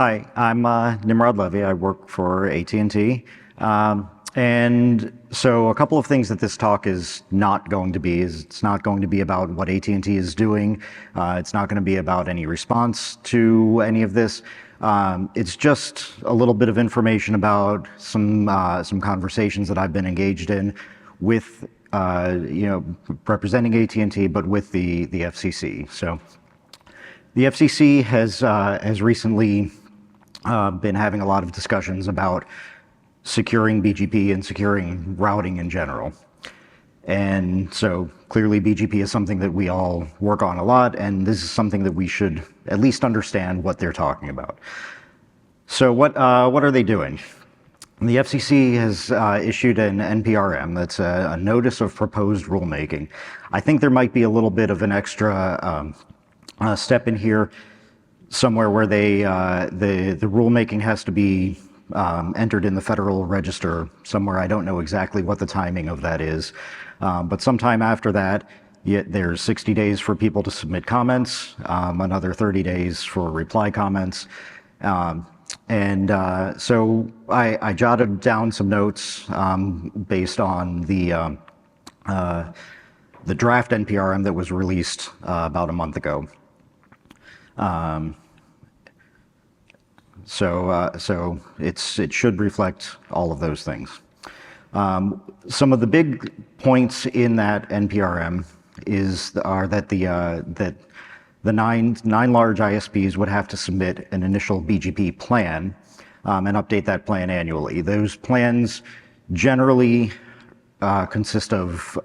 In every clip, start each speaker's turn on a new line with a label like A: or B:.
A: Hi, I'm Nimrod Levy. I work for AT&T. And so a couple of things that this talk is not going to be is it's not going to be about what AT&T is doing. It's not going to be about any response to any of this. It's just a little bit of information about some conversations that I've been engaged in with, representing AT&T, but with the FCC. So the FCC has recently been having a lot of discussions about securing BGP and securing routing in general. And so clearly BGP is something that we all work on a lot, and this is something that we should at least understand what they're talking about. So what are they doing? The FCC has issued an NPRM, that's a notice of proposed rulemaking. I think there might be a little bit of an extra step in here somewhere where the rulemaking has to be entered in the Federal Register somewhere. I don't know exactly what the timing of that is, but sometime after that, there's 60 days for people to submit comments, another 30 days for reply comments. So I jotted down some notes based on the draft NPRM that was released about a month ago. So it should reflect all of those things. Some of the big points in that NPRM are that the nine large ISPs would have to submit an initial BGP plan and update that plan annually. Those plans generally consist of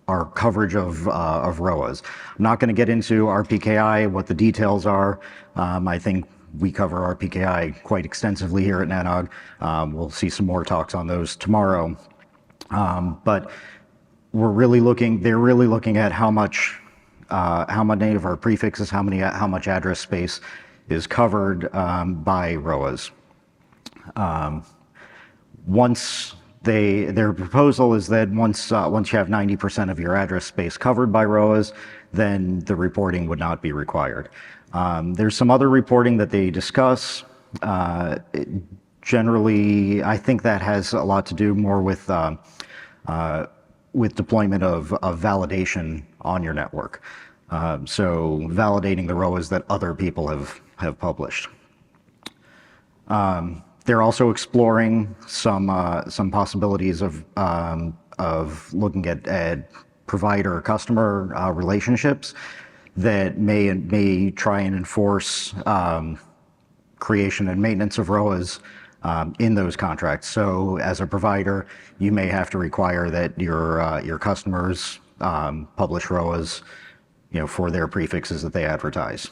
A: our coverage of ROAs. I'm not going to get into RPKI, what the details are. I think we cover RPKI quite extensively here at NANOG. We'll see some more talks on those tomorrow. But they're really looking at how many of our prefixes, how much address space is covered by ROAs. Their proposal is that once you have 90% of your address space covered by ROAs, then the reporting would not be required. There's some other reporting that they discuss. Generally, I think that has a lot to do more with deployment of validation on your network. So validating the ROAs that other people have published. They're also exploring some possibilities of looking at provider-customer relationships that may try and enforce creation and maintenance of ROAs in those contracts. So as a provider, you may have to require that your customers publish ROAs, for their prefixes that they advertise.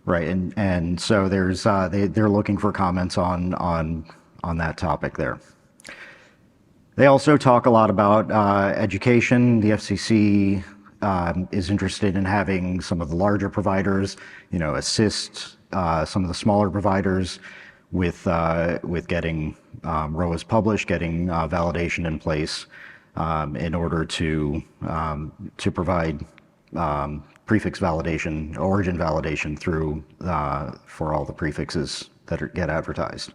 A: Right, and so they're looking for comments on that topic there. They also talk a lot about education. The FCC is interested in having some of the larger providers, assist some of the smaller providers with getting ROAs published, getting validation in place in order to provide prefix validation, origin validation for all the prefixes that get advertised.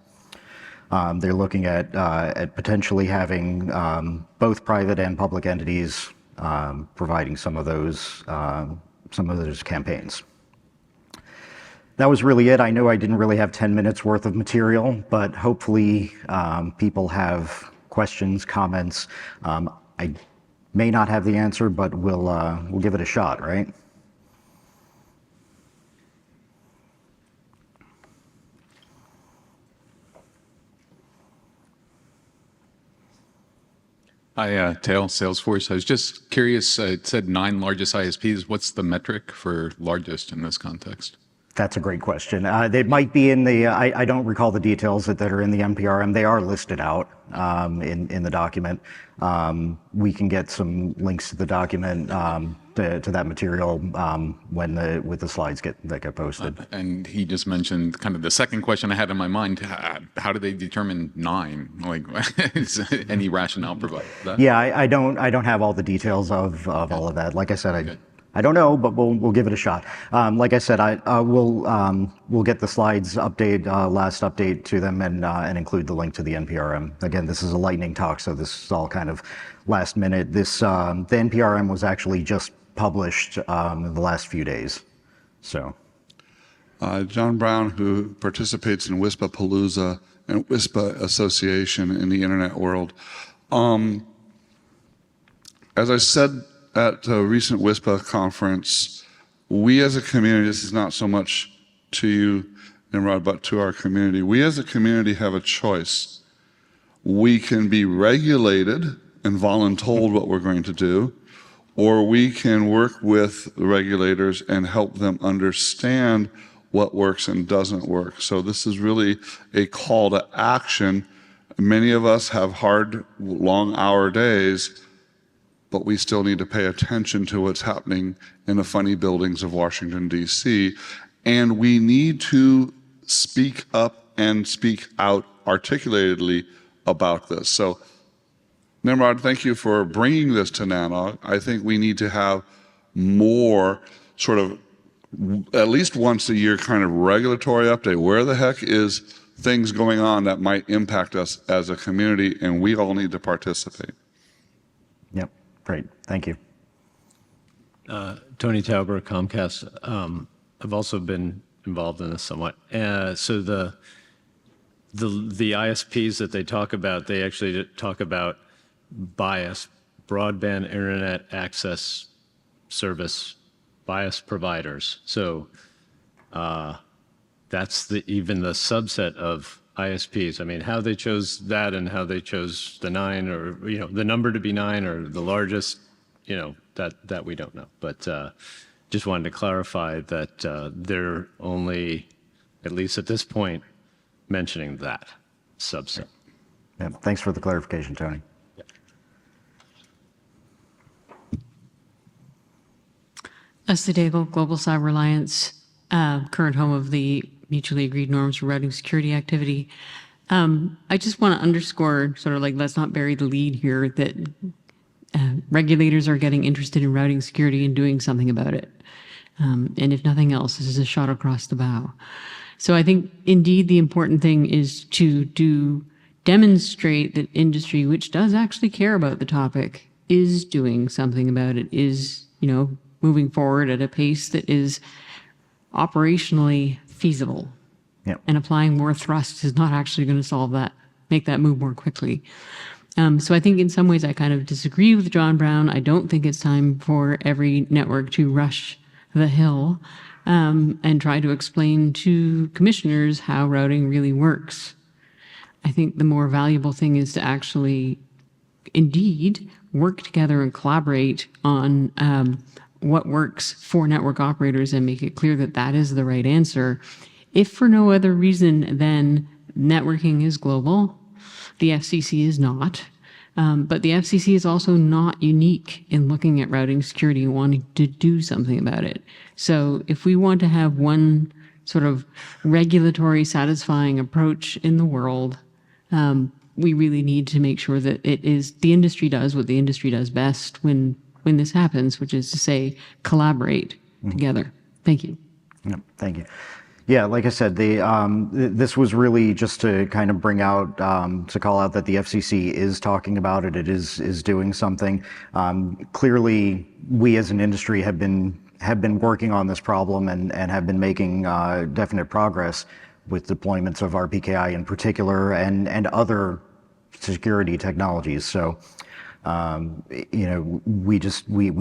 A: They're looking at potentially having both private and public entities providing some of those campaigns. That was really it. I know I didn't really have 10 minutes worth of material, but hopefully people have questions, comments. I may not have the answer, but we'll give it a shot, right?
B: Hi, Tail, Salesforce. I was just curious, it said 9 largest ISPs. What's the metric for largest in this context?
A: That's a great question. They might be in the, I don't recall the details that are in the NPRM. They are listed out in the document. We can get some links to the document, to that material with the slides that get posted.
B: And he just mentioned kind of the second question I had in my mind. How do they determine 9? Like, is any rationale provided for that?
A: Yeah, I don't have all the details of all of that. Like I said, I don't know, but we'll give it a shot. Like I said, we'll get the slides last update to them and include the link to the NPRM. Again, this is a lightning talk, so this is all kind of last minute. The NPRM was actually just published in the last few days. So,
C: John Brown, who participates in WISPA Palooza and WISPA Association in the internet world. As I said at a recent WISPA conference, we as a community, this is not so much to you, Nimrod, but to our community, we as a community have a choice. We can be regulated and voluntold what we're going to do, or we can work with the regulators and help them understand what works and doesn't work. So this is really a call to action. Many of us have hard, long-hour days, but we still need to pay attention to what's happening in the funny buildings of Washington, D.C. And we need to speak up and speak out articulatedly about this. So, Nimrod, thank you for bringing this to NANOG. I think we need to have more sort of, at least once a year, kind of regulatory update. Where the heck is things going on that might impact us as a community, and we all need to participate.
A: yep, great, thank you.
D: Tony Tauber, Comcast. I've also been involved in this somewhat. So the ISPs that they talk about, they actually talk about bias, broadband internet access service bias providers. So that's even the subset of ISPs. I mean, how they chose that and how they chose the 9 or, the number to be 9 or the largest, that we don't know. But just wanted to clarify that they're only, at least at this point, mentioning that subset.
A: Yeah, thanks for the clarification, Tony.
E: Leslie Daigle, Global Cyber Alliance, current home of the mutually agreed norms for routing security activity. I just want to underscore, sort of like, let's not bury the lead here, that regulators are getting interested in routing security and doing something about it. And if nothing else, this is a shot across the bow. So I think, indeed, the important thing is to demonstrate that industry, which does actually care about the topic, is doing something about it, is, moving forward at a pace that is operationally feasible.
A: Yep.
E: And applying more thrust is not actually going to solve that, make that move more quickly. So I think in some ways I kind of disagree with John Brown. I don't think it's time for every network to rush the hill and try to explain to commissioners how routing really works. I think the more valuable thing is to actually, indeed, work together and collaborate on what works for network operators and make it clear that that is the right answer. If for no other reason than networking is global, the FCC is not. But the FCC is also not unique in looking at routing security and wanting to do something about it. So if we want to have one sort of regulatory satisfying approach in the world, we really need to make sure that the industry does what the industry does best when this happens, which is to say, collaborate together. Thank you.
A: Yep, thank you. Yeah, like I said, this was really just to kind of bring out, to call out that the FCC is talking about it. It is doing something. Clearly, we as an industry have been working on this problem and have been making definite progress with deployments of RPKI in particular and other security technologies. So, we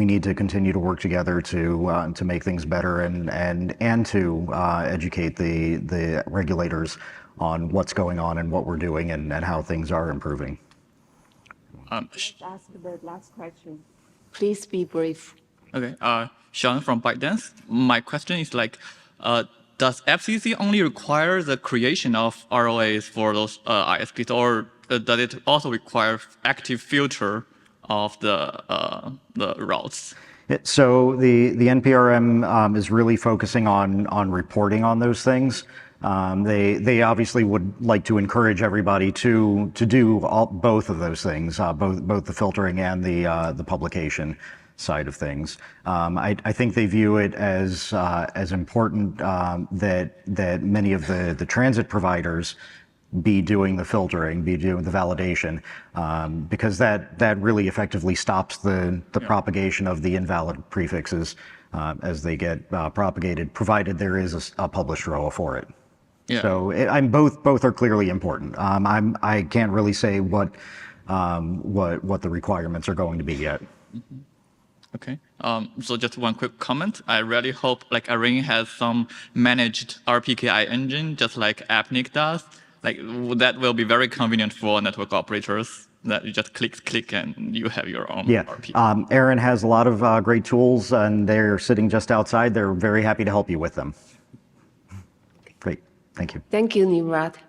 A: need to continue to work together to make things better and to educate the regulators on what's going on and what we're doing and how things are improving.
F: Let's ask the last question. Please be brief.
G: Okay, Sean from ByteDance. My question is does FCC only require the creation of ROAs for those ISPs, or does it also require active filter of the routes?
A: So the NPRM is really focusing on reporting on those things. They obviously would like to encourage everybody to do both of those things, both the filtering and the publication. side of things. I think they view it as important that many of the transit providers be doing the filtering, be doing the validation, because that really effectively stops the propagation of the invalid prefixes as they get propagated, provided there is a published ROA for it.
G: Yeah.
A: So I'm both are clearly important. I can't really say what the requirements are going to be yet.
G: Okay. So just one quick comment. I really hope like Array has some managed RPKI engine, just like AppNIC does. Like that will be very convenient for network operators. That you just click and you have your own
A: Yeah,
G: RPKI.
A: Aaron has a lot of great tools, and they're sitting just outside. They're very happy to help you with them. Great, thank you.
F: Thank you, Nimrod.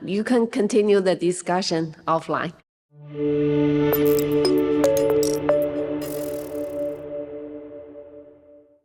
F: You can continue the discussion offline.